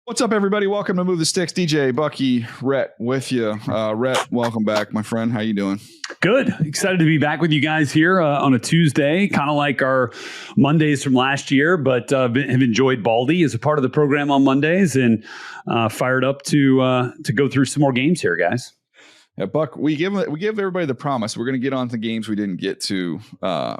What's up, everybody? Welcome to Move the Sticks. DJ, Bucky, Rhett with you. Rhett, welcome back, my friend. How you doing? Good. Excited to be back with you guys here on a Tuesday, kind of like our Mondays from last year, but have enjoyed Baldy as a part of the program on Mondays and fired up to go through some more games here, guys. Yeah, Buck, we give everybody the promise we're going to get on to games we didn't get to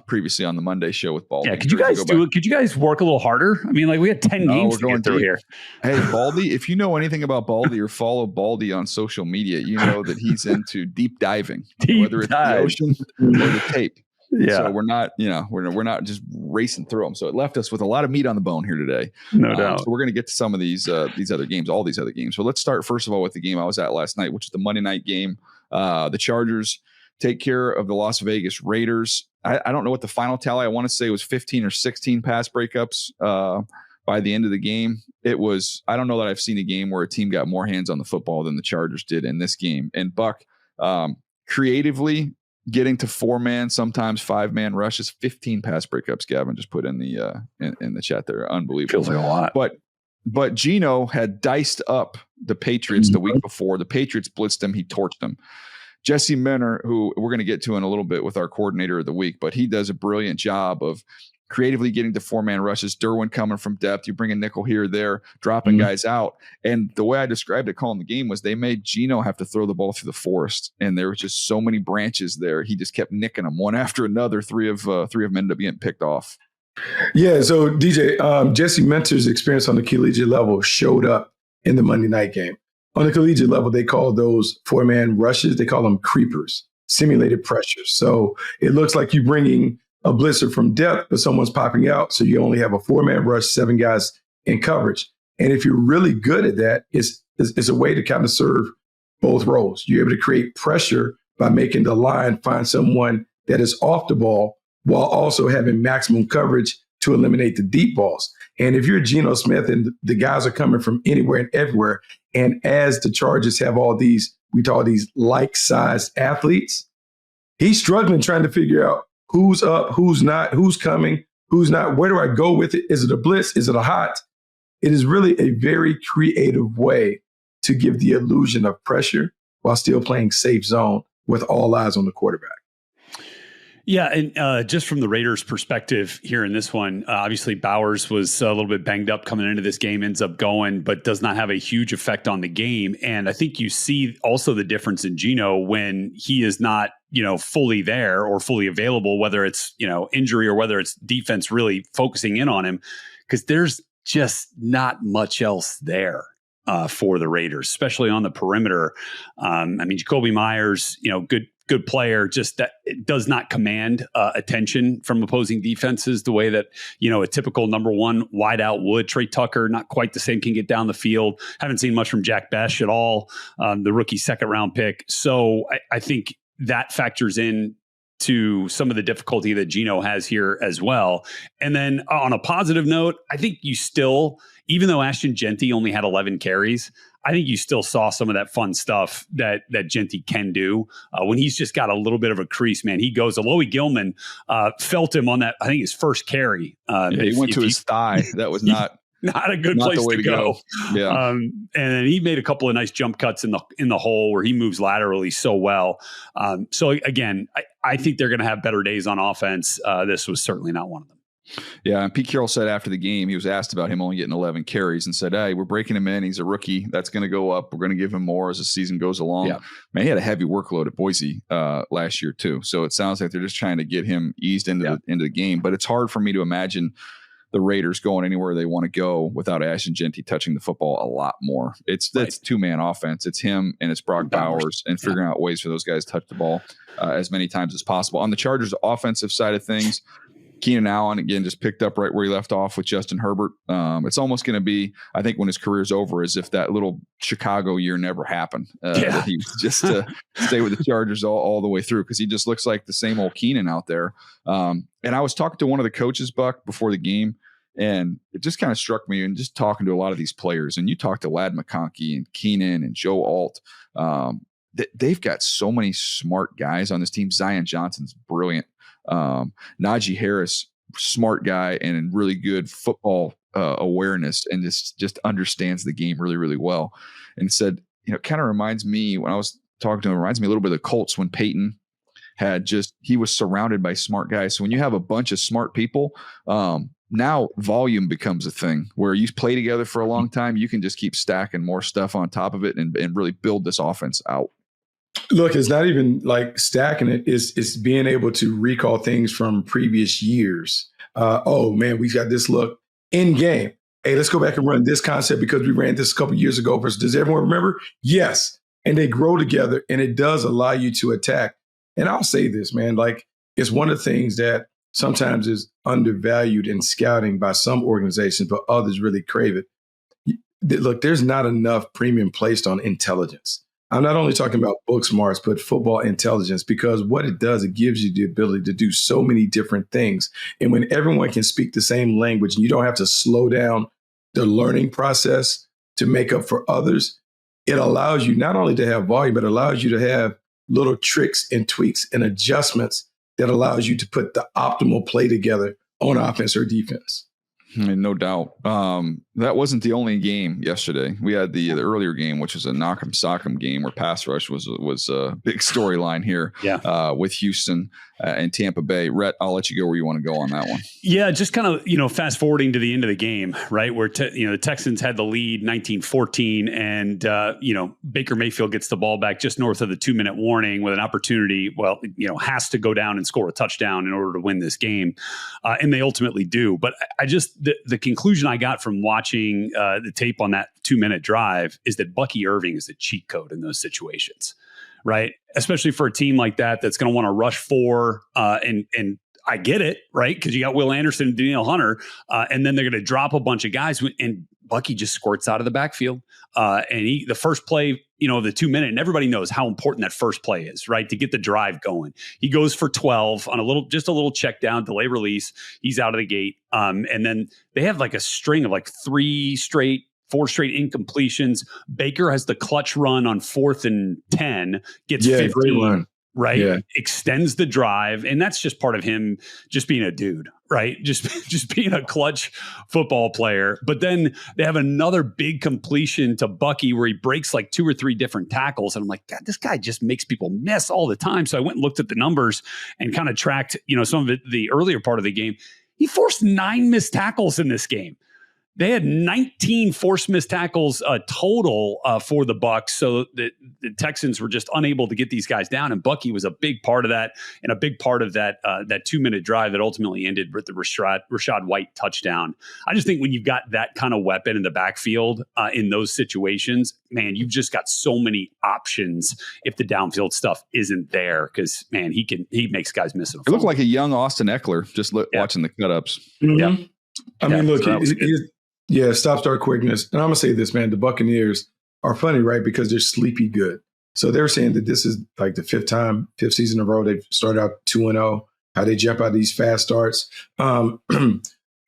previously on the Monday show with Baldy. Yeah, could you guys do it? Could you guys work a little harder? I mean, like we had 10 games to get through here. Hey, Baldy, if you know anything about Baldy or follow Baldy on social media, you know that he's into deep diving, whether it's the ocean or the tape. Yeah. So we're not, we're not just racing through them. So it left us with a lot of meat on the bone here today. No doubt. So we're going to get to some of these other games, all these other games. So let's start first of all with the game I was at last night, which is the Monday night game. The Chargers take care of the Las Vegas Raiders. I don't know what the final tally. I want to say it was 15 or 16 pass breakups by the end of the game. It was, I don't know that I've seen a game where a team got more hands on the football than the Chargers did in this game. And Buck, creatively getting to 4-man, sometimes 5-man rushes, 15 pass breakups. Gavin just put in the in the chat there. Unbelievable. Feels like a lot. But Geno had diced up the Patriots the week before. The Patriots blitzed him. He torched them. Jesse Minner, who we're going to get to in a little bit with our coordinator of the week, but he does a brilliant job of creatively getting to 4-man rushes. Derwin coming from depth. You bring a nickel here or there, dropping guys out. And the way I described it calling the game was they made Geno have to throw the ball through the forest. And there were just so many branches there. He just kept nicking them one after another. Three of them ended up getting picked off. Yeah, so DJ, Jesse Minter's experience on the collegiate level showed up in the Monday night game. On the collegiate level, they call those 4-man rushes, they call them creepers, simulated pressures. So it looks like you're bringing a blitzer from depth, but someone's popping out. So you only have a 4-man rush, 7 guys in coverage. And if you're really good at that, it's a way to kind of serve both roles. You're able to create pressure by making the line find someone that is off the ball while also having maximum coverage to eliminate the deep balls. And if you're Geno Smith and the guys are coming from anywhere and everywhere, and as the Chargers have all these, we call these like-sized athletes, he's struggling trying to figure out who's up, who's not, who's coming, who's not, where do I go with it? Is it a blitz? Is it a hot? It is really a very creative way to give the illusion of pressure while still playing safe zone with all eyes on the quarterback. Yeah, and just from the Raiders' perspective here in this one, obviously Bowers was a little bit banged up coming into this game, ends up going, but does not have a huge effect on the game. And I think you see also the difference in Geno when he is not, fully there or fully available, whether it's, injury or whether it's defense really focusing in on him, because there's just not much else there. For the Raiders, especially on the perimeter. Jacoby Myers, good player, just that it does not command attention from opposing defenses the way that, a typical number one wideout would. Trey Tucker, not quite the same, can get down the field. Haven't seen much from Jack Besh at all, the rookie second round pick. So I think that factors in to some of the difficulty that Geno has here as well. And then on a positive note, I think you still, even though Ashton Jeanty only had 11 carries, I think you still saw some of that fun stuff that Jeanty can do when he's just got a little bit of a crease, man. He goes, Alohi Gilman felt him on that, I think his first carry. He went to his thigh. That was not a good place to go. Yeah. And then he made a couple of nice jump cuts in the hole where he moves laterally so well. So again, I think they're going to have better days on offense. This was certainly not one of them. Yeah, and Pete Carroll said after the game, he was asked about him only getting 11 carries and said, hey, we're breaking him in. He's a rookie. That's going to go up. We're going to give him more as the season goes along. Yeah. Man, he had a heavy workload at Boise last year too. So it sounds like they're just trying to get him eased into the game. But it's hard for me to imagine the Raiders going anywhere they want to go without Ashton Jeanty touching the football a lot more. That's 2-man offense. It's him and it's Brock Bowers and figuring out ways for those guys to touch the ball as many times as possible. On the Chargers offensive side of things, Keenan Allen, again, just picked up right where he left off with Justin Herbert. It's almost going to be, I think, when his career's over, as if that little Chicago year never happened. That he was just to stay with the Chargers all the way through, because he just looks like the same old Keenan out there. And I was talking to one of the coaches, Buck, before the game, and it just kind of struck me, and just talking to a lot of these players, and you talk to Ladd McConkey and Keenan and Joe Alt, they've got so many smart guys on this team. Zion Johnson's brilliant. Najee Harris, smart guy and really good football awareness and just understands the game really, really well. And said, it kind of reminds me, when I was talking to him, it reminds me a little bit of the Colts when Peyton he was surrounded by smart guys. So when you have a bunch of smart people, now volume becomes a thing where you play together for a long time. You can just keep stacking more stuff on top of it and really build this offense out. Look, it's not even like stacking it. It's being able to recall things from previous years. Oh, man, we got this look in game. Hey, let's go back and run this concept because we ran this a couple years ago. Does everyone remember? Yes. And they grow together, and it does allow you to attack. And I'll say this, man, like it's one of the things that sometimes is undervalued in scouting by some organizations, but others really crave it. Look, there's not enough premium placed on intelligence. I'm not only talking about book smarts, but football intelligence, because what it does, it gives you the ability to do so many different things. And when everyone can speak the same language and you don't have to slow down the learning process to make up for others, it allows you not only to have volume, but allows you to have little tricks and tweaks and adjustments that allows you to put the optimal play together on offense or defense. No doubt. That wasn't the only game yesterday. We had the earlier game, which was a knock'em sock'em game where pass rush was a big storyline here. With Houston and Tampa Bay. Rhett, I'll let you go where you want to go on that one. Yeah, just kind of, fast forwarding to the end of the game, right, where the Texans had the lead 19-14 and Baker Mayfield gets the ball back just north of the 2-minute warning with an opportunity, has to go down and score a touchdown in order to win this game. And they ultimately do. But I just the conclusion I got from watching the tape on that 2-minute drive is that Bucky Irving is a cheat code in those situations. Right. Especially for a team like that, that's going to want to rush for and I get it. Right. Because you got Will Anderson and Danielle Hunter and then they're going to drop a bunch of guys and Bucky just squirts out of the backfield. And the first play, the 2-minute, and everybody knows how important that first play is, right? To get the drive going. He goes for 12 on a little check down, delay release. He's out of the gate. And then they have like a string of like 4 straight incompletions. Baker has the clutch run on 4th and 10, gets 15, great run. Right? Yeah. Extends the drive. And that's just part of him just being a dude, right? Just being a clutch football player. But then they have another big completion to Bucky where he breaks like 2 or 3 different tackles. And I'm like, God, this guy just makes people miss all the time. So I went and looked at the numbers and kind of tracked, some of it, the earlier part of the game. He forced 9 missed tackles in this game. They had 19 forced missed tackles total for the Bucs, so the Texans were just unable to get these guys down. And Bucky was a big part of that, and a big part of that 2-minute drive that ultimately ended with the Rashad White touchdown. I just think when you've got that kind of weapon in the backfield in those situations, man, you've just got so many options if the downfield stuff isn't there. Because man, he makes guys miss it. It looked like a young Austin Eckler just watching the cut-ups. Mm-hmm. Yeah, I mean, look. Yeah, stop-start quickness. And I'm going to say this, man, the Buccaneers are funny, right? Because they're sleepy good. So they're saying that this is like the fifth season in a row they've started out 2-0, how they jump out these fast starts. Emeka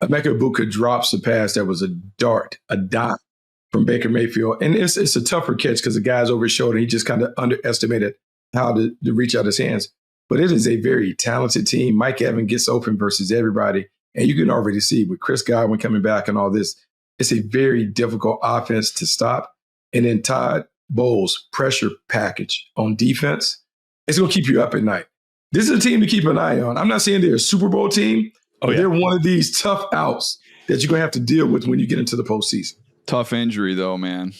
Ibuka drops a pass that was a dime from Baker Mayfield. And it's a tougher catch because the guy's over his shoulder. He just kind of underestimated how to reach out his hands. But it is a very talented team. Mike Evans gets open versus everybody. And you can already see with Chris Godwin coming back and all this, it's a very difficult offense to stop. And then Todd Bowles' pressure package on defense, it's going to keep you up at night. This is a team to keep an eye on. I'm not saying they're a Super Bowl team, but they're one of these tough outs that you're going to have to deal with when you get into the postseason. Tough injury, though, man.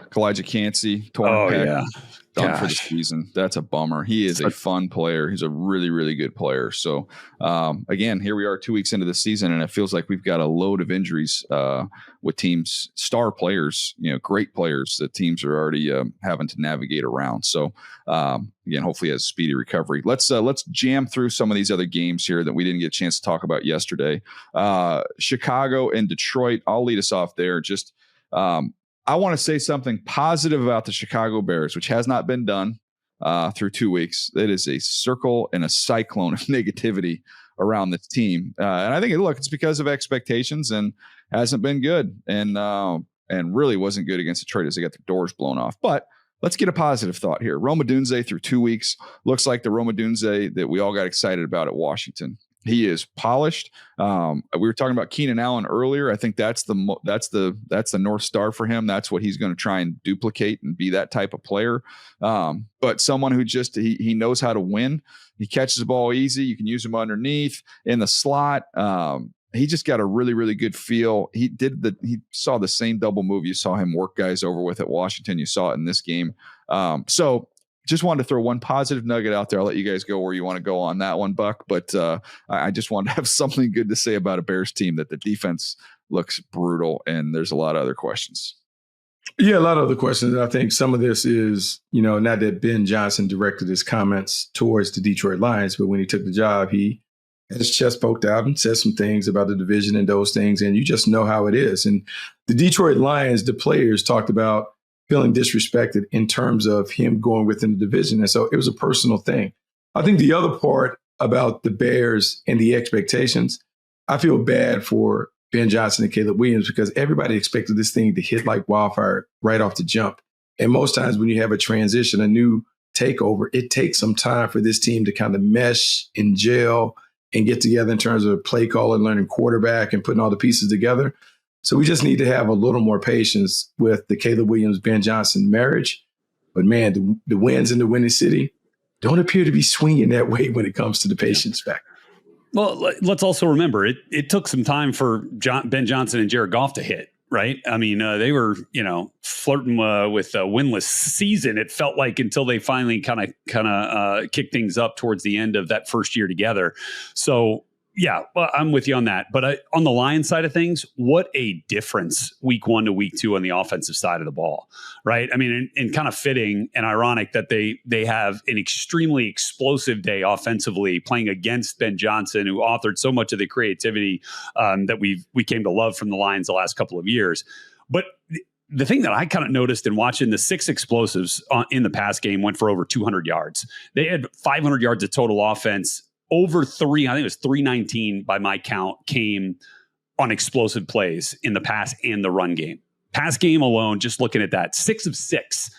Kalijah Cansey, torn pec, done for the season. That's a bummer. He is a fun player. He's a really, really good player. So, again, here we are 2 weeks into the season, and it feels like we've got a load of injuries with teams, star players, great players that teams are already having to navigate around. So, again, hopefully has speedy recovery. Let's jam through some of these other games here that we didn't get a chance to talk about yesterday. Chicago and Detroit. I'll lead us off there. Just I want to say something positive about the Chicago Bears, which has not been done through 2 weeks. It is a circle and a cyclone of negativity around this team. And I think, it's because of expectations and hasn't been good and really wasn't good against Detroit as they got their doors blown off. But let's get a positive thought here. Rome Odunze through 2 weeks looks like the Rome Odunze that we all got excited about at Washington. He is polished. We were talking about Keenan Allen earlier. I think that's the North Star for him. That's what he's going to try and duplicate and be that type of player. But someone who just he knows how to win. He catches the ball easy. You can use him underneath in the slot. He just got a really, really good feel. He saw the same double move you saw him work guys over with at Washington. You saw it in this game. So just wanted to throw one positive nugget out there. I'll let you guys go where you want to go on that one, Buck. But I just wanted to have something good to say about a Bears team, that the defense looks brutal and there's a lot of other questions. Yeah, a lot of other questions. I think some of this is, not that Ben Johnson directed his comments towards the Detroit Lions, but when he took the job, he had his chest poked out and said some things about the division and those things. And you just know how it is. And the Detroit Lions, the players talked about feeling disrespected in terms of him going within the division. And so it was a personal thing. I think the other part about the Bears and the expectations, I feel bad for Ben Johnson and Caleb Williams because everybody expected this thing to hit like wildfire right off the jump. And most times when you have a transition, a new takeover, it takes some time for this team to kind of mesh and gel and get together in terms of play call and learning quarterback and putting all the pieces together. So we just need to have a little more patience with the Caleb Williams-Ben Johnson marriage. But man, the wins in the winning city don't appear to be swinging that way when it comes to the patience factor. Well, let's also remember it took some time for Ben Johnson and Jared Goff to hit, right? I mean, they were, flirting with a winless season. It felt like until they finally kind of kicked things up towards the end of that first year together. So, yeah, well, I'm with you on that. But on the Lions side of things, what a difference week 1 to week 2 on the offensive side of the ball, right? I mean, and kind of fitting and ironic that they have an extremely explosive day offensively playing against Ben Johnson, who authored so much of the creativity that we came to love from the Lions the last couple of years. But the thing that I kind of noticed in watching the 6 explosives in the pass game went for over 200 yards. They had 500 yards of total offense. Over 3, I think it was 319 by my count, came on explosive plays in the pass and the run game. Pass game alone, just looking at that, 6 of 6,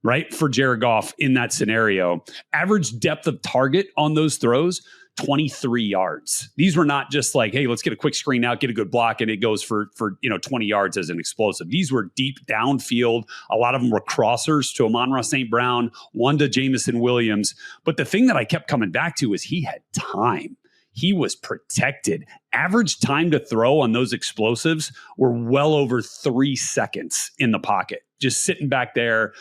right, for Jared Goff in that scenario. Average depth of target on those throws, 23 yards. These were not just like, hey, let's get a quick screen out, get a good block, and it goes for 20 yards as an explosive. These were deep downfield. A lot of them were crossers to Amon-Ra St. Brown, one to Jamison Williams. But the thing that I kept coming back to is he had time. He was protected. Average time to throw on those explosives were well over 3 seconds in the pocket, just sitting back there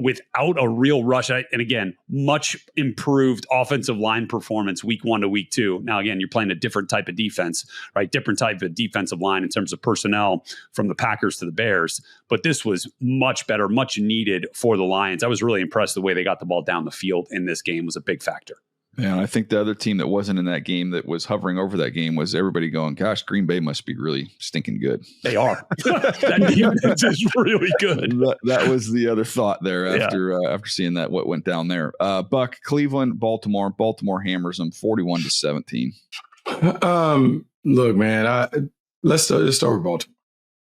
without a real rush. And again, much improved offensive line performance week 1 to week 2. Now, again, you're playing a different type of defense, right? Different type of defensive line in terms of personnel from the Packers to the Bears. But this was much better, much needed for the Lions. I was really impressed the way they got the ball down the field in this game was a big factor. Yeah, I think the other team that wasn't in that game that was hovering over that game was everybody going, gosh, Green Bay must be really stinking good. They are. That defense is really good. That was the other thought there after seeing that, what went down there. Buck, Cleveland, Baltimore. Baltimore hammers them 41-17. Look, man, let's start with Baltimore.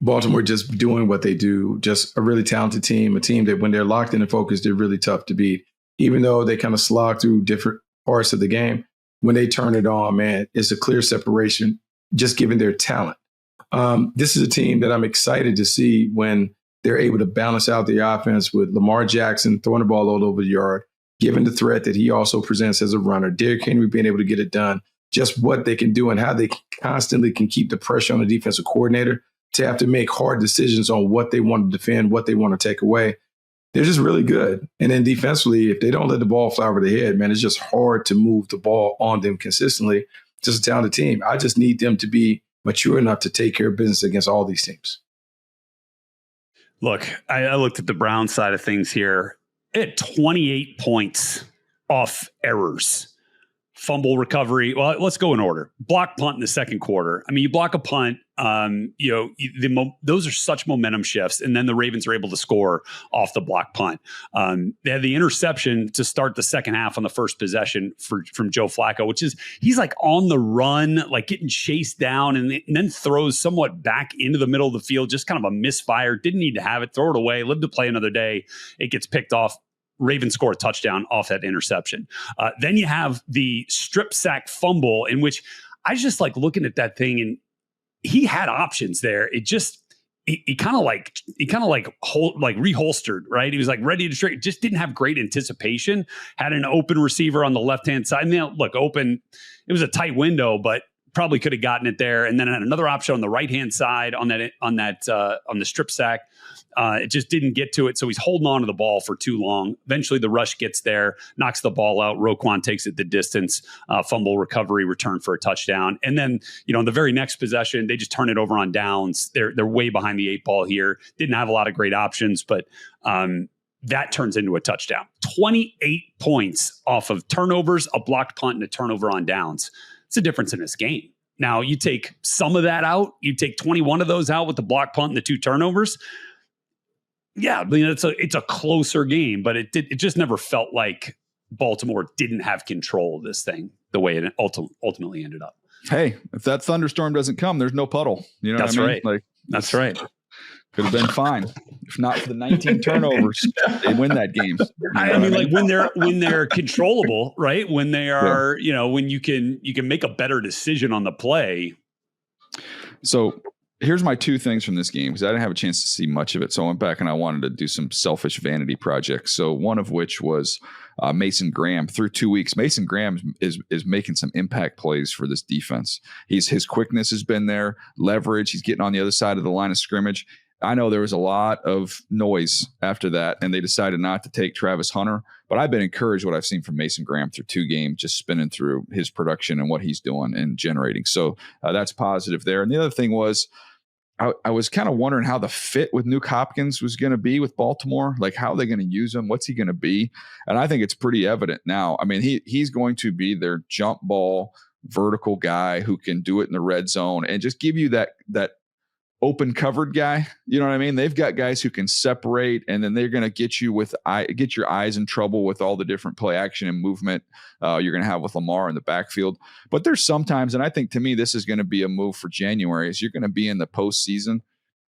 Baltimore just doing what they do, just a really talented team, a team that when they're locked in and focused, they're really tough to beat. Even though they kind of slog through different parts of the game, when they turn it on, man, it's a clear separation just given their talent. This is a team that I'm excited to see when they're able to balance out the offense with Lamar Jackson throwing the ball all over the yard, given the threat that he also presents as a runner, Derrick Henry being able to get it done, just what they can do and how they constantly can keep the pressure on the defensive coordinator to have to make hard decisions on what they want to defend, what they want to take away. They're just really good. And then defensively, if they don't let the ball fly over their head, man, it's just hard to move the ball on them consistently. Just a talented team. I just need them to be mature enough to take care of business against all these teams. Look, I looked at the Browns side of things here. It had 28 points off errors. Fumble recovery. Well, let's go in order. Block punt in the second quarter. I mean, you block a punt, those are such momentum shifts. And then the Ravens are able to score off the block punt. They had the interception to start the second half on the first possession from Joe Flacco, which is he's like on the run, like getting chased down and then throws somewhat back into the middle of the field. Just kind of a misfire. Didn't need to have it. Throw it away. Live to play another day. It gets picked off. Ravens score a touchdown off that interception. Then you have the strip sack fumble in which I just like looking at that thing, and he had options there. It just, he kind of reholstered, right? He was like ready to straight, just didn't have great anticipation. Had an open receiver on the left-hand side. Now, look, open, it was a tight window, but probably could have gotten it there. And then had another option on the right-hand side on the strip sack. It just didn't get to it. So he's holding on to the ball for too long. Eventually the rush gets there, knocks the ball out. Roquan takes it the distance, fumble recovery, return for a touchdown. And then, in the very next possession, they just turn it over on downs. They're way behind the 8 ball here. Didn't have a lot of great options, but that turns into a touchdown. 28 points off of turnovers, a blocked punt, and a turnover on downs. It's a difference in this game. Now, you take some of that out, you take 21 of those out with the block punt and the 2 turnovers. Yeah, it's a closer game, but it just never felt like Baltimore didn't have control of this thing the way it ultimately ended up. Hey, if that thunderstorm doesn't come, there's no puddle. You know That's what I mean? Right. Like, that's right. Could have been fine. If not for the 19 turnovers, they win that game. I mean, like when they're controllable, right? When they are, when you can make a better decision on the play. So here's my 2 things from this game, because I didn't have a chance to see much of it. So I went back and I wanted to do some selfish vanity projects. So one of which was Mason Graham. Through 2 weeks, Mason Graham is making some impact plays for this defense. His quickness has been there, leverage. He's getting on the other side of the line of scrimmage. I know there was a lot of noise after that, and they decided not to take Travis Hunter. But I've been encouraged what I've seen from Mason Graham through 2 games, just spinning through his production and what he's doing and generating. So that's positive there. And the other thing was, I was kind of wondering how the fit with Nuke Hopkins was going to be with Baltimore. Like, how are they going to use him? What's he going to be? And I think it's pretty evident now. I mean, he's going to be their jump ball vertical guy who can do it in the red zone and just give you that open covered guy. You know what I mean? They've got guys who can separate, and then they're going to get your eyes in trouble with all the different play action and movement you're going to have with Lamar in the backfield. But there's sometimes, and I think to me, this is going to be a move for January, is you're going to be in the postseason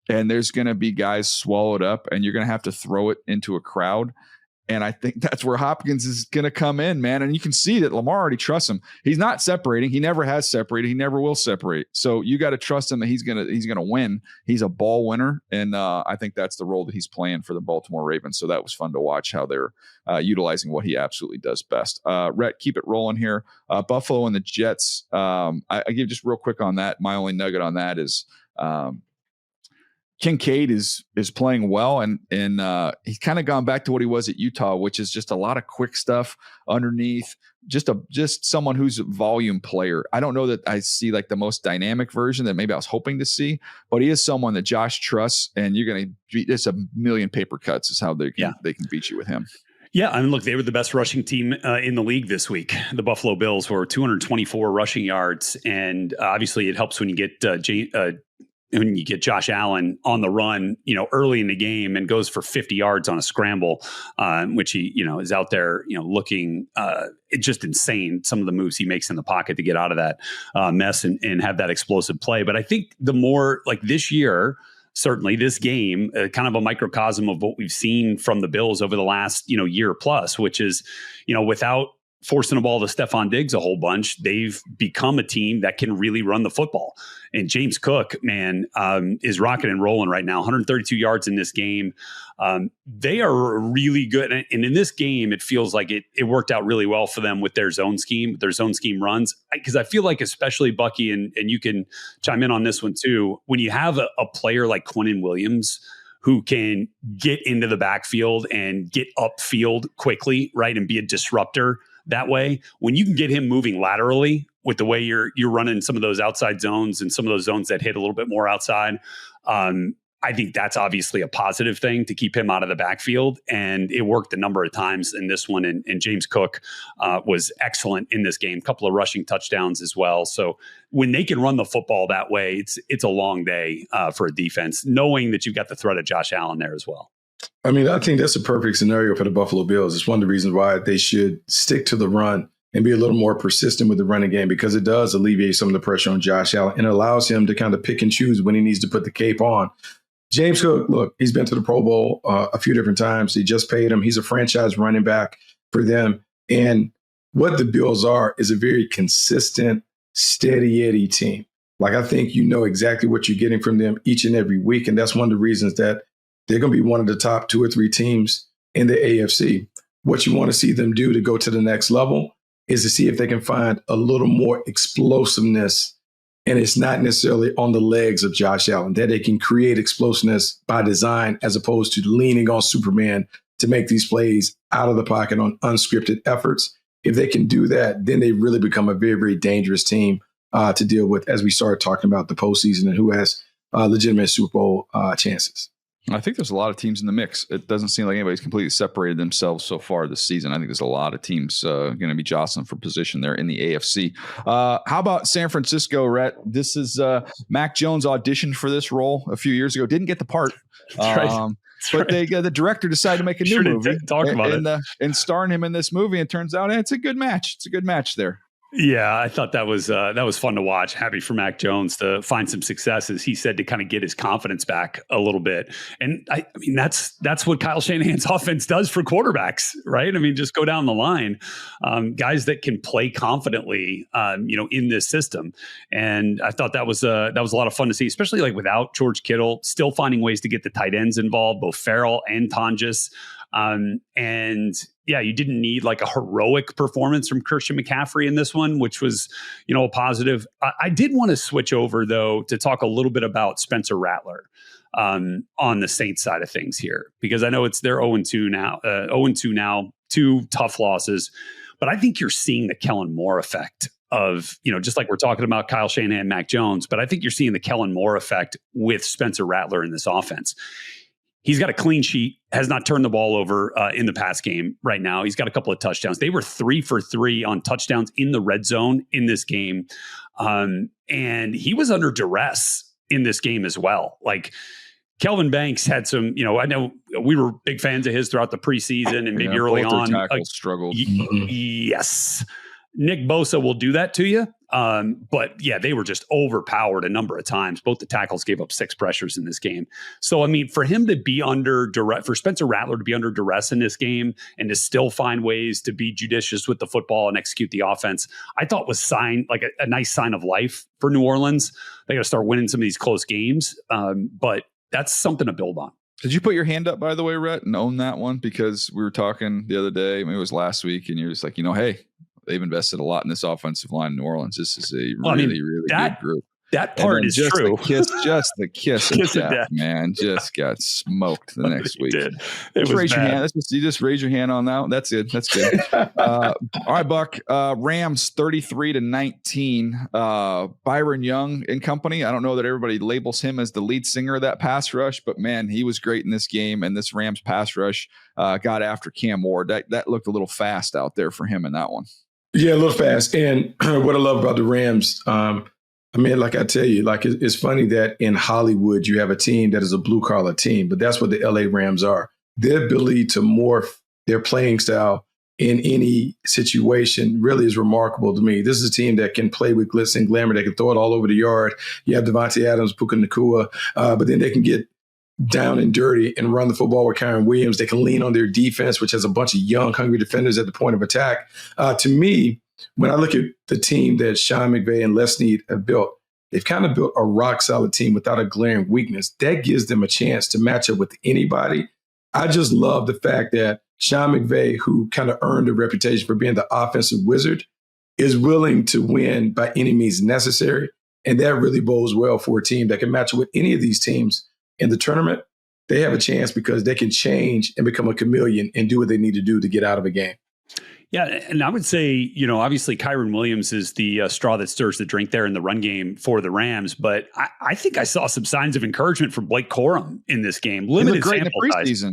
and there's going to be guys swallowed up and you're going to have to throw it into a crowd. And I think that's where Hopkins is going to come in, man. And you can see that Lamar already trusts him. He's not separating. He never has separated. He never will separate. So you got to trust him that he's going to win. He's a ball winner. And I think that's the role that he's playing for the Baltimore Ravens. So that was fun to watch how they're utilizing what he absolutely does best. Rhett, keep it rolling here. Buffalo and the Jets. I give just real quick on that. My only nugget on that is Kincaid is playing well, and he's kind of gone back to what he was at Utah, which is just a lot of quick stuff underneath. Just someone who's a volume player. I don't know that I see like the most dynamic version that maybe I was hoping to see, but he is someone that Josh trusts, and you're going to beat. It's a million paper cuts is how they can beat you with him. Yeah, I mean, look, they were the best rushing team in the league this week. The Buffalo Bills were 224 rushing yards, and obviously it helps when you get when you get Josh Allen on the run, early in the game and goes for 50 yards on a scramble, which he, is out there, looking it's just insane. Some of the moves he makes in the pocket to get out of that mess and have that explosive play. But I think the more like this year, certainly this game, kind of a microcosm of what we've seen from the Bills over the last, year plus, which is, without forcing the ball to Stephon Diggs a whole bunch, they've become a team that can really run the football. And James Cook, man, is rocking and rolling right now. 132 yards in this game. They are really good. And in this game, it feels like it worked out really well for them with their zone scheme runs. Because I feel like, especially Bucky, and you can chime in on this one too, when you have a player like Quinnen Williams who can get into the backfield and get upfield quickly, right, and be a disruptor that way, when you can get him moving laterally with the way you're running some of those outside zones and some of those zones that hit a little bit more outside, I think that's obviously a positive thing to keep him out of the backfield. And it worked a number of times in this one. And James Cook was excellent in this game, a couple of rushing touchdowns as well. So when they can run the football that way, it's a long day for a defense, knowing that you've got the threat of Josh Allen there as well. I mean, I think that's a perfect scenario for the Buffalo Bills. It's one of the reasons why they should stick to the run and be a little more persistent with the running game, because it does alleviate some of the pressure on Josh Allen and allows him to kind of pick and choose when he needs to put the cape on. James Cook, look, he's been to the Pro Bowl a few different times. He just paid him. He's a franchise running back for them. And what the Bills are is a very consistent, steady Eddie team. Like, I think you know exactly what you're getting from them each and every week. And that's one of the reasons that they're going to be one of the top 2 or 3 teams in the AFC. What you want to see them do to go to the next level is to see if they can find a little more explosiveness. And it's not necessarily on the legs of Josh Allen, that they can create explosiveness by design as opposed to leaning on Superman to make these plays out of the pocket on unscripted efforts. If they can do that, then they really become a very, very dangerous team to deal with as we start talking about the postseason and who has legitimate Super Bowl chances. I think there's a lot of teams in the mix. It doesn't seem like anybody's completely separated themselves so far this season. I think there's a lot of teams going to be jostling for position there in the AFC. How about San Francisco, Rhett? This is Mac Jones auditioned for this role a few years ago. Didn't get the part. But the director decided to make a new movie and starring him in this movie. And it turns out it's a good match. It's a good match there. Yeah, I thought that was fun to watch. Happy for Mac Jones to find some success, as he said, to kind of get his confidence back a little bit. And I mean, that's what Kyle Shanahan's offense does for quarterbacks, right? I mean, just go down the line, guys that can play confidently, in this system. And I thought that was a lot of fun to see, especially like without George Kittle, still finding ways to get the tight ends involved, both Farrell and Tonjes. And yeah, you didn't need like a heroic performance from Christian McCaffrey in this one, which was, a positive. I did want to switch over though to talk a little bit about Spencer Rattler on the Saints side of things here, because I know they're 0-2 now, 0-2 now, 2 tough losses, but I think you're seeing the Kellen Moore effect of, just like we're talking about Kyle Shanahan, Mac Jones, but I think you're seeing the Kellen Moore effect with Spencer Rattler in this offense. He's got a clean sheet, has not turned the ball over in the pass game right now. He's got a couple of touchdowns. They were 3 for 3 on touchdowns in the red zone in this game. And he was under duress in this game as well. Like Kelvin Banks had some, I know we were big fans of his throughout the preseason and maybe early on. Struggled. Yes. Nick Bosa will do that to you. But yeah, they were just overpowered a number of times. Both the tackles gave up 6 pressures in this game. So, I mean, for him to be under duress, for Spencer Rattler to be under duress in this game and to still find ways to be judicious with the football and execute the offense, I thought was a nice sign of life for New Orleans. They got to start winning some of these close games. But that's something to build on. Did you put your hand up, by the way, Rhett, and own that one? Because we were talking the other day, maybe it was last week, and you're just like, hey, they've invested a lot in this offensive line in New Orleans. This is a really good group. That part is true. The kiss of death, man. Just got smoked the next week. Just raise your hand. You just raise your hand on that. That's it. That's good. All right, Buck. Rams 33-19. Byron Young and company. I don't know that everybody labels him as the lead singer of that pass rush, but man, he was great in this game. And this Rams pass rush got after Cam Ward. That looked a little fast out there for him in that one. Yeah, a little fast. And what I love about the Rams, like I tell you, like it's funny that in Hollywood, you have a team that is a blue collar team, but that's what the LA Rams are. Their ability to morph their playing style in any situation really is remarkable to me. This is a team that can play with glitz and glamour. They can throw it all over the yard. You have Devontae Adams, Puka Nacua, but then they can get down and dirty and run the football with Kyron Williams. They can lean on their defense, which has a bunch of young, hungry defenders at the point of attack. To me, when I look at the team that Sean McVay and Les Snead have built, they've kind of built a rock-solid team without a glaring weakness. That gives them a chance to match up with anybody. I just love the fact that Sean McVay, who kind of earned a reputation for being the offensive wizard, is willing to win by any means necessary. And that really bodes well for a team that can match up with any of these teams in the tournament. They have a chance because they can change and become a chameleon and do what they need to do to get out of a game. Yeah, and I would say, obviously Kyron Williams is the straw that stirs the drink there in the run game for the Rams, but I think I saw some signs of encouragement from Blake Corum in this game. Limited sample size.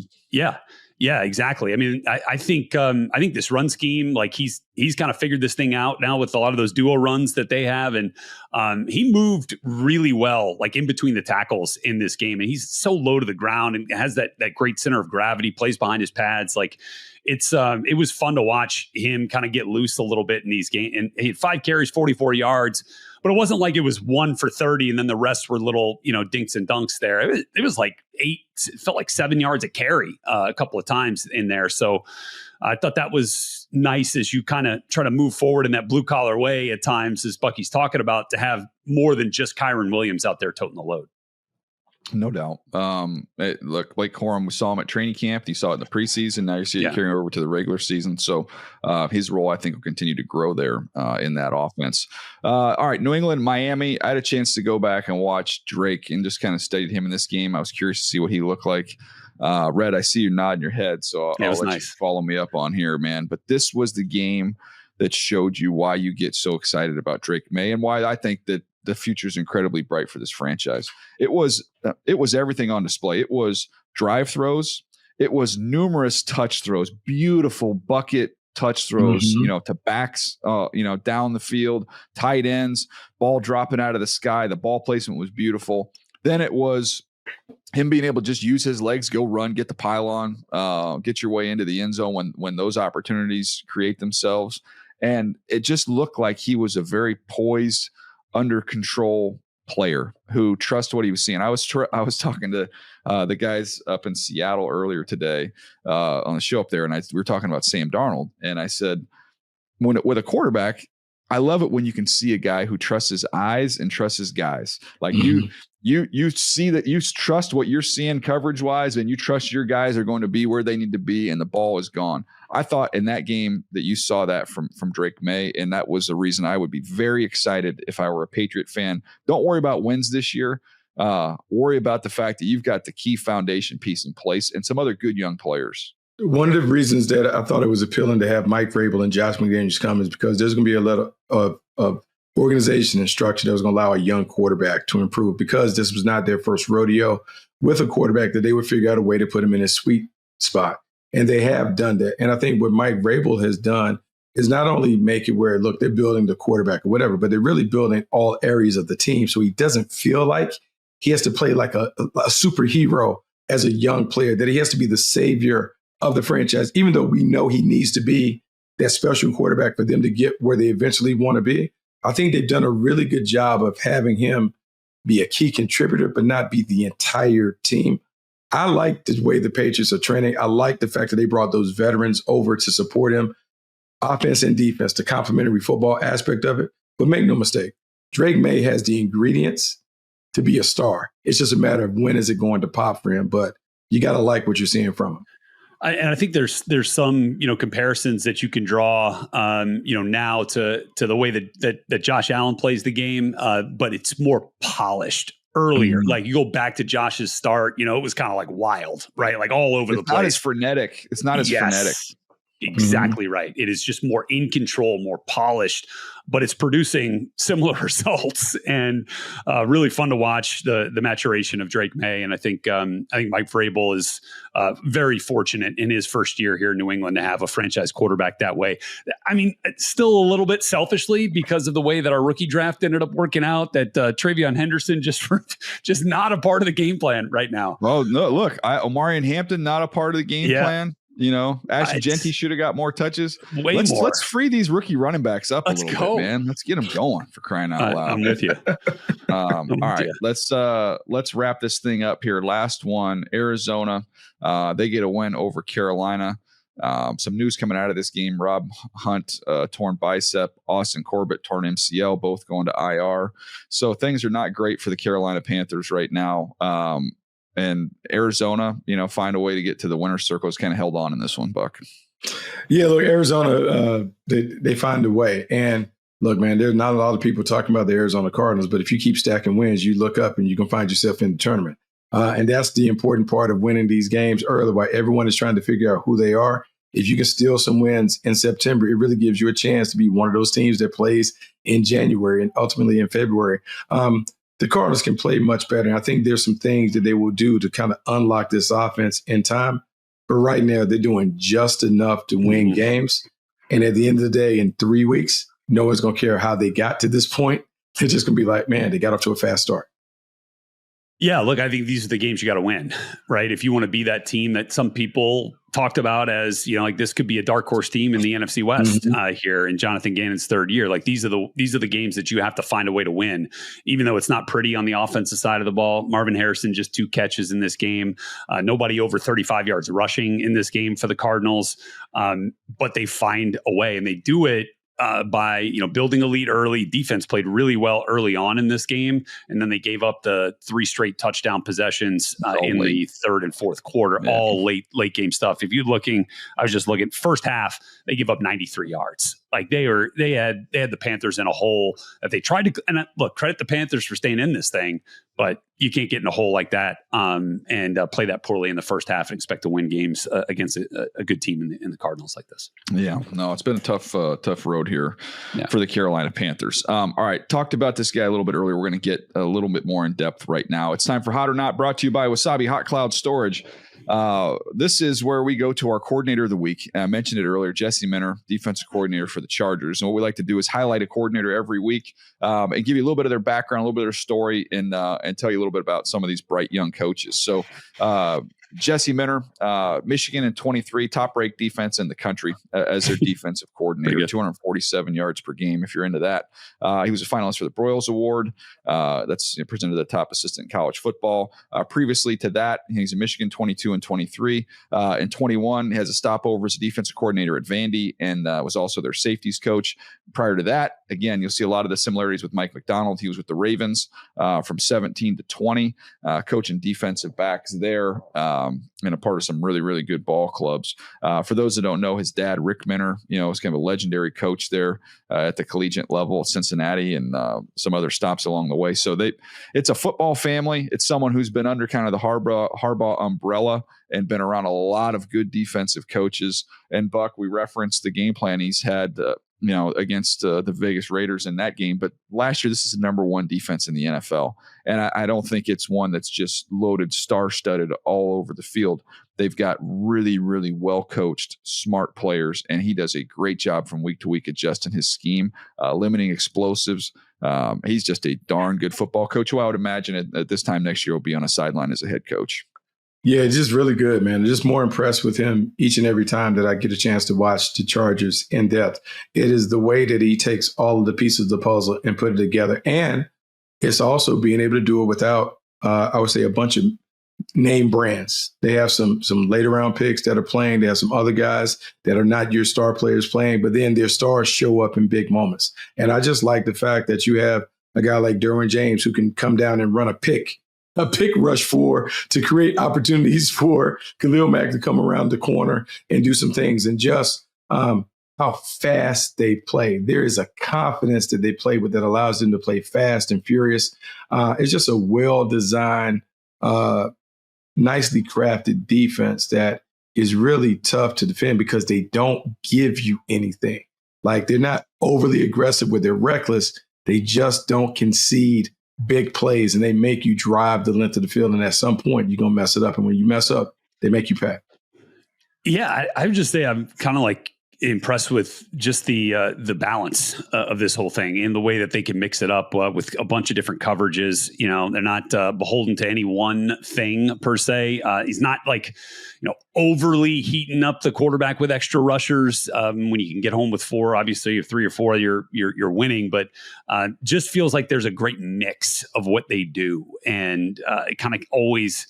Yeah, exactly. I mean, I think this run scheme, like he's kind of figured this thing out now with a lot of those duo runs that they have, and he moved really well, like in between the tackles in this game, and he's so low to the ground and has that great center of gravity, plays behind his pads, like. it was fun to watch him kind of get loose a little bit in these games. And he had 5 carries, 44 yards, but it wasn't like it was 1 for 30 and then the rest were little, dinks and dunks there. It was like 8, it felt like 7 yards a carry a couple of times in there. So I thought that was nice as you kind of try to move forward in that blue collar way at times, as Bucky's talking about, to have more than just Kyron Williams out there toting the load. No doubt. Look, Blake Corum, we saw him at training camp. You saw it in the preseason. Now you see it carrying over to the regular season. So his role, I think, will continue to grow there in that offense. All right, New England, Miami. I had a chance to go back and watch Drake and just kind of studied him in this game. I was curious to see what he looked like. Red, I see you nodding your head, so I'll let you follow me up on here, man. But this was the game that showed you why you get so excited about Drake May and why I think that the future is incredibly bright for this franchise. It was everything on display. It was drive throws. It was numerous touch throws, beautiful bucket touch throws, to backs, down the field, tight ends, ball dropping out of the sky. The ball placement was beautiful. Then it was him being able to just use his legs, go run, get the pylon, get your way into the end zone when those opportunities create themselves. And it just looked like he was a very poised, under control player who trusts what he was seeing. I was talking to the guys up in Seattle earlier today on the show up there, and we were talking about Sam Darnold, and I said, with a quarterback, I love it when you can see a guy who trusts his eyes and trusts his guys. Like you see that you trust what you're seeing coverage wise, and you trust your guys are going to be where they need to be, and the ball is gone. I thought in that game that you saw that from Drake May, and that was the reason I would be very excited if I were a Patriot fan. Don't worry about wins this year. Worry about the fact that you've got the key foundation piece in place and some other good young players. One of the reasons that I thought it was appealing to have Mike Vrabel and Josh McDaniels come is because there's going to be a lot of organization and structure that was going to allow a young quarterback to improve, because this was not their first rodeo with a quarterback, that they would figure out a way to put him in his sweet spot. And they have done that. And I think what Mike Vrabel has done is not only make it where, look, they're building the quarterback or whatever, but they're really building all areas of the team. So he doesn't feel like he has to play like a superhero as a young player, that he has to be the savior of the franchise, even though we know he needs to be that special quarterback for them to get where they eventually want to be. I think they've done a really good job of having him be a key contributor, but not be the entire team. I like the way the Patriots are training. I like the fact that they brought those veterans over to support him, offense and defense, the complementary football aspect of it. But make no mistake, Drake May has the ingredients to be a star. It's just a matter of when is it going to pop for him. But you got to like what you're seeing from him. And I think there's some comparisons that you can draw now to the way that Josh Allen plays the game, but it's more polished earlier. Mm-hmm. Like you go back to Josh's start, it was kind of like wild, right? Like all over the place. It's not as frenetic. It's not as frenetic. Exactly right. It is just more in control, more polished, but it's producing similar results, and really fun to watch the maturation of Drake May. And I think Mike Vrabel is very fortunate in his first year here in New England to have a franchise quarterback that way. I mean, still a little bit selfishly because of the way that our rookie draft ended up working out, that Travion Henderson just not a part of the game plan right now. Well, no, look, Omarion Hampton not a part of the game plan. Ashton Genty should have got more touches. Let's free these rookie running backs up a little bit, man. Let's get them going, for crying out loud. I'm with you. All right, let's wrap this thing up here. Last one, Arizona. They get a win over Carolina. Some news coming out of this game: Rob Hunt torn bicep, Austin Corbett torn MCL, both going to IR. So things are not great for the Carolina Panthers right now. And Arizona, find a way to get to the winner's circle. Is kind of held on in this one, Buck. Yeah, look, Arizona, they find a way. And look, man, there's not a lot of people talking about the Arizona Cardinals, but if you keep stacking wins, you look up and you can find yourself in the tournament. And that's the important part of winning these games early, while everyone is trying to figure out who they are. If you can steal some wins in September, it really gives you a chance to be one of those teams that plays in January and ultimately in February. The Cardinals can play much better. And I think there's some things that they will do to kind of unlock this offense in time. But right now, they're doing just enough to win games. And at the end of the day, in 3 weeks, no one's going to care how they got to this point. They're just going to be like, man, they got off to a fast start. Yeah, look, I think these are the games you got to win, right? If you want to be that team that some people talked about as, like this could be a dark horse team in the NFC West here in Jonathan Gannon's third year. Like these are the games that you have to find a way to win, even though it's not pretty on the offensive side of the ball. Marvin Harrison, just 2 catches in this game. Nobody over 35 yards rushing in this game for the Cardinals. But they find a way, and they do it by building a lead early. Defense played really well early on in this game, and then they gave up the 3 straight touchdown possessions in the third and fourth quarter, all late game stuff. If you're looking, I was just looking, first half they give up 93 yards. Like they had the Panthers in a hole that they tried to. And look, credit the Panthers for staying in this thing, but you can't get in a hole like that and play that poorly in the first half and expect to win games against a good team in the Cardinals like this. Yeah, no, it's been a tough road here for the Carolina Panthers. All right, talked about this guy a little bit earlier. We're going to get a little bit more in depth right now. It's time for Hot or Not, brought to you by Wasabi Hot Cloud Storage. This is where we go to our coordinator of the week. I mentioned it earlier, Jesse Minter, defensive coordinator for the Chargers. And what we like to do is highlight a coordinator every week and give you a little bit of their background, a little bit of their story, and tell you a little bit about some of these bright young coaches. So Jesse Minter, Michigan in 23, top-ranked defense in the country as their defensive coordinator, 247 yards per game if you're into that. He was a finalist for the Broyles Award. That's presented to the top assistant in college football. Previously to that, he's in Michigan 22 and 23. In 21, he has a stopover as a defensive coordinator at Vandy and was also their safeties coach. Prior to that, again, you'll see a lot of the similarities with Mike McDonald. He was with the Ravens from 17 to 20, coaching defensive backs there. And a part of some really, really good ball clubs. For those that don't know, his dad, Rick Minter, was kind of a legendary coach there at the collegiate level at Cincinnati and some other stops along the way. So it's a football family. It's someone who's been under kind of the Harbaugh umbrella and been around a lot of good defensive coaches. And Buck, we referenced the game plan he's had against the Vegas Raiders in that game. But last year, this is the number 1 defense in the NFL. And I don't think it's one that's just loaded, star-studded all over the field. They've got really, really well-coached, smart players, and he does a great job from week to week adjusting his scheme, limiting explosives. He's just a darn good football coach who I would imagine at this time next year will be on a sideline as a head coach. Yeah, just really good, man. I'm just more impressed with him each and every time that I get a chance to watch the Chargers in depth. It is the way that he takes all of the pieces of the puzzle and put it together. And it's also being able to do it without, I would say, a bunch of name brands. They have some later round picks that are playing. They have some other guys that are not your star players playing, but then their stars show up in big moments. And I just like the fact that you have a guy like Derwin James who can come down and run a pick rush to create opportunities for Khalil Mack to come around the corner and do some things, and just how fast they play. There is a confidence that they play with that allows them to play fast and furious. It's just a well-designed, nicely crafted defense that is really tough to defend because they don't give you anything. Like, they're not overly aggressive where they're reckless. They just don't concede big plays, and they make you drive the length of the field. And at some point, you're going to mess it up. And when you mess up, they make you pay. Yeah, I would just say I'm kind of like impressed with just the balance of this whole thing and the way that they can mix it up with a bunch of different coverages. They're not beholden to any one thing per se. He's not like, overly heating up the quarterback with extra rushers. When you can get home with 4, obviously you have 3 or 4, you're winning, but just feels like there's a great mix of what they do. And it kind of always,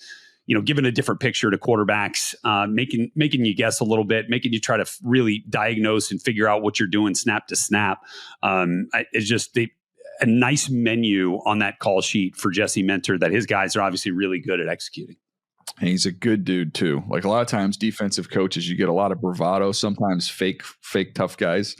giving a different picture to quarterbacks, making you guess a little bit, making you try to really diagnose and figure out what you're doing snap to snap. It's just a nice menu on that call sheet for Jesse Minter that his guys are obviously really good at executing. And he's a good dude too. Like, a lot of times defensive coaches, you get a lot of bravado, sometimes fake tough guys.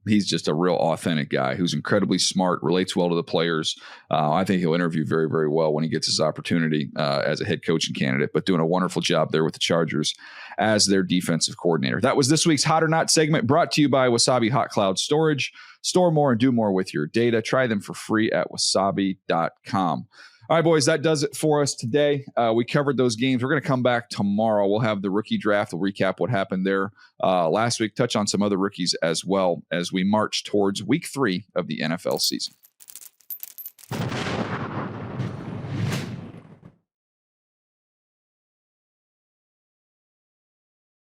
He's just a real authentic guy who's incredibly smart, relates well to the players. I think he'll interview very, very well when he gets his opportunity as a head coaching candidate, but doing a wonderful job there with the Chargers as their defensive coordinator. That was this week's Hot or Not segment, brought to you by Wasabi Hot Cloud Storage. Store more and do more with your data. Try them for free at wasabi.com. All right, boys, that does it for us today. We covered those games. We're going to come back tomorrow. We'll have the rookie draft. We'll recap what happened there last week, touch on some other rookies as well as we march towards week 3 of the NFL season.